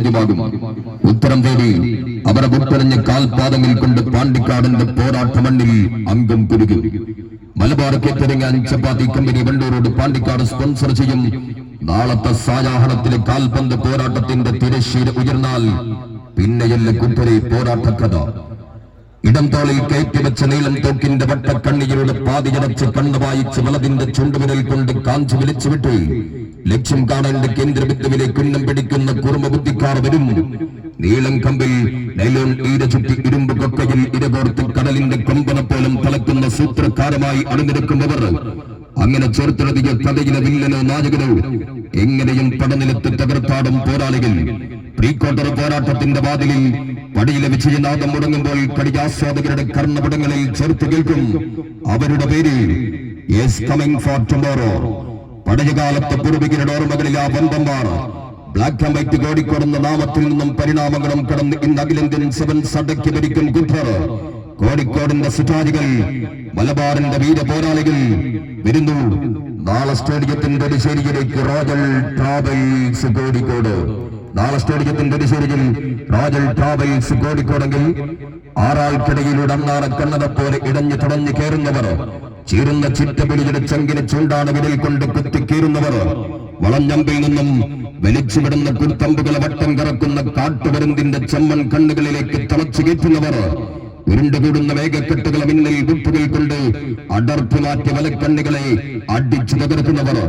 ചോദ്യമാകും. ഉത്തരം തേടി അവരെ മുട്ടണിഞ്ഞ കാൽപാദങ്ങൾ കൊണ്ട് പാണ്ടിക്കാടിന്റെ പോരാട്ട മണ്ണിൽ അംഗം കുരുകി. Malabar catering and chapati company വണ്ടൂരോട് പാണ്ടിക്കാട് സ്പോൺസർ ചെയ്യും. നാളത്തെ സായാഹ്നത്തിലെ കാൽപന്ത് പോരാട്ടത്തിന്റെ തിരശ്ശീല ഉയർന്നാൽ പിന്നെയല്ല കുത്തരെ പോരാട്ടക്കഥ. ഇടം തോളിൽ കയറ്റിവെച്ച നീളം തോക്കിന്റെ വട്ടക്കണ്ണികളുടെ പാതിയടച്ച് കണ്ണു വായിച്ച് വളതിന്റെ ചുണ്ടുവിരൽ കൊണ്ട് കാഞ്ചി വിളിച്ചുവിട്ട് ലക്ഷ്യം കാണേണ്ട കേന്ദ്രബിന്ദുവിലെ കുന്നം പിടിക്കുന്ന കുറുമ ബുദ്ധിക്കാർ വരും. നീളം കമ്പിൽ നൈലോൺ ഈര ചുറ്റി ഇരുമ്പ് കൊക്കയിൽ ഇരകോർത്ത് കടലിന്റെ കൊമ്പന പോലും തളക്കുന്ന സൂത്രക്കാരമായി അണിനിരക്കുന്നവർ. അങ്ങനെ ചേർത്തെഴുതിയ കഥയിലെ വില്ലനോ നായകനോ എങ്ങനെയും പടനിലത്ത് തകർത്താടും പോരാളികൾ. പ്രീ ക്വാർട്ടർ പോരാട്ടത്തിന്റെ വാതിലിൽ പടിയിലെ വിജയനാദം മുടങ്ങുമ്പോൾ കളിയാസ്വാദകരുടെ കർണപടങ്ങളിൽ ചേർത്ത് കേൾക്കും അവരുടെ പേര്. Yes coming for tomorrow. പഴയകാലത്തെ പൂർവികരുടെ ഓർമ്മകളിൽ ആ ബന്ധന്മാർ. ബ്ലാക്ക് ആൻഡ് വൈറ്റ് കോഴിക്കോടെന്ന നാമത്തിൽ നിന്നും പരിണാമങ്ങളും കടന്ന് ഇന്ന് അഖിലേന്ത്യൻ സെവൻസ് അടക്കി ഭരിക്കും കുട്ടർ. കോഴിക്കോടിന്റെ സുചാരികൾ, മലബാറിന്റെ വീര പോരാളികൾ വരുന്നു. നാളെ സ്റ്റേഡിയത്തിന്റെ അടിശ്ശേരിയിലേക്ക് റോയൽ ട്രാവൽസ് കോഴിക്കോട്. നാളെ സ്റ്റേഡിയത്തിന്റെ അടിശ്ശേരിയിൽ റോയൽ ട്രാവൽസ് കോഴിക്കോടെങ്കിൽ ആറാൾക്കിടയിലൂടെ അണ്ണാറ കണ്ണത പോലെ ഇടഞ്ഞു തുടഞ്ഞു കയറുന്നവർ, ചീരുന്ന ചിറ്റപുലിയുടെ ചങ്കിന് ചൂണ്ടാണ് വിരൽ കൊണ്ട് കുത്തിക്കീറുന്നവർ, വളഞ്ഞമ്പിൽ നിന്നും വലിച്ചുവിടുന്ന കുത്തമ്പുകളെ വട്ടം കറക്കുന്ന കാട്ടുപരുന്തിന്റെ ചെമ്മൺ കണ്ണുകളിലേക്ക് തളച്ചു കയറ്റുന്നവർ, ഉരുണ്ടുകൂടുന്ന മേഘക്കെട്ടുകളെ മിന്നൽ വിപ്പുകൾ കൊണ്ട് അടർത്തി മാറ്റിയ വലക്കണ്ണികളെ അടിച്ചു തകർക്കുന്നവർ,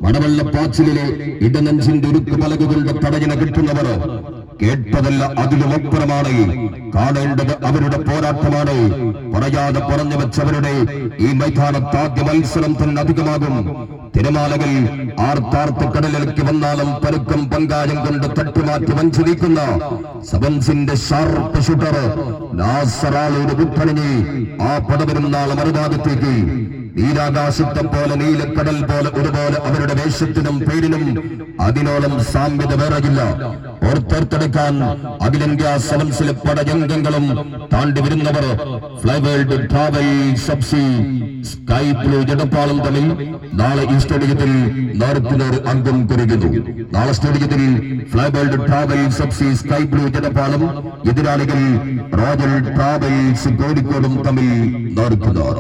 വടവെള്ളപ്പാച്ചിലെ ഇടനെഞ്ചിന്റെ ഉരുക്ക് പലകുകളുടെ തടയിന കിട്ടുന്നവർ. കേട്ടതല്ല അതിലുമപ്പുറമാണ്. കാണേണ്ടത് അവരുടെ പോരാട്ടമാണ്. പറയാതെ പറഞ്ഞു വെച്ചവരുടെ ഈ മൈതാനത്ത് ആദ്യ മത്സരം തന്നെ അധികമാകും. തിരമാലകൾ ആർത്താർത്ത് കടലിലേക്ക് വന്നാലും പരുക്കം പങ്കായം കൊണ്ട് തട്ടുമാറ്റി വഞ്ചി നീക്കുന്ന സെവൻസിന്റെ ഷാർപ്പ് ഷൂട്ടർ നാസറാളോട് വിട്ടണിഞ്ഞ് ആ പടവരും നാളെ മറുഭാഗത്തേക്ക്. നീരാകാശത്തെ പോലെ നീലക്കടൽ പോലെ ഒരുപോലെ അവരുടെ വേഷത്തിനും പേരിനും അതിനോളം സാമ്യത വേറെയില്ല. ഓർത്തെടുക്കാൻ അഖിലേന്ത്യാ സെവൻസിലെ പടയംഗങ്ങളും താണ്ടി വരുന്നവർ ഫ്ലൈവേൾഡ് ട്രാവൽ സബ്സി സ്കൈ ബ്ലൂ ജടപ്പാളും തമ്മിൽ നാളെ ഈ സ്റ്റേഡിയത്തിൽ നേർക്കുനേർ അംഗം കുറിക്കുന്നു. നാളെ സ്റ്റേഡിയത്തിൽ ഫ്ലൈവേൾഡ് ട്രാവൽ സബ്സി സ്കൈ ബ്ലൂ ജടപ്പാളും എതിരാളികൾ റോയൽ ട്രാവൽസ് കോഴിക്കോടും തമ്മിൽ നേർക്കുനേർ.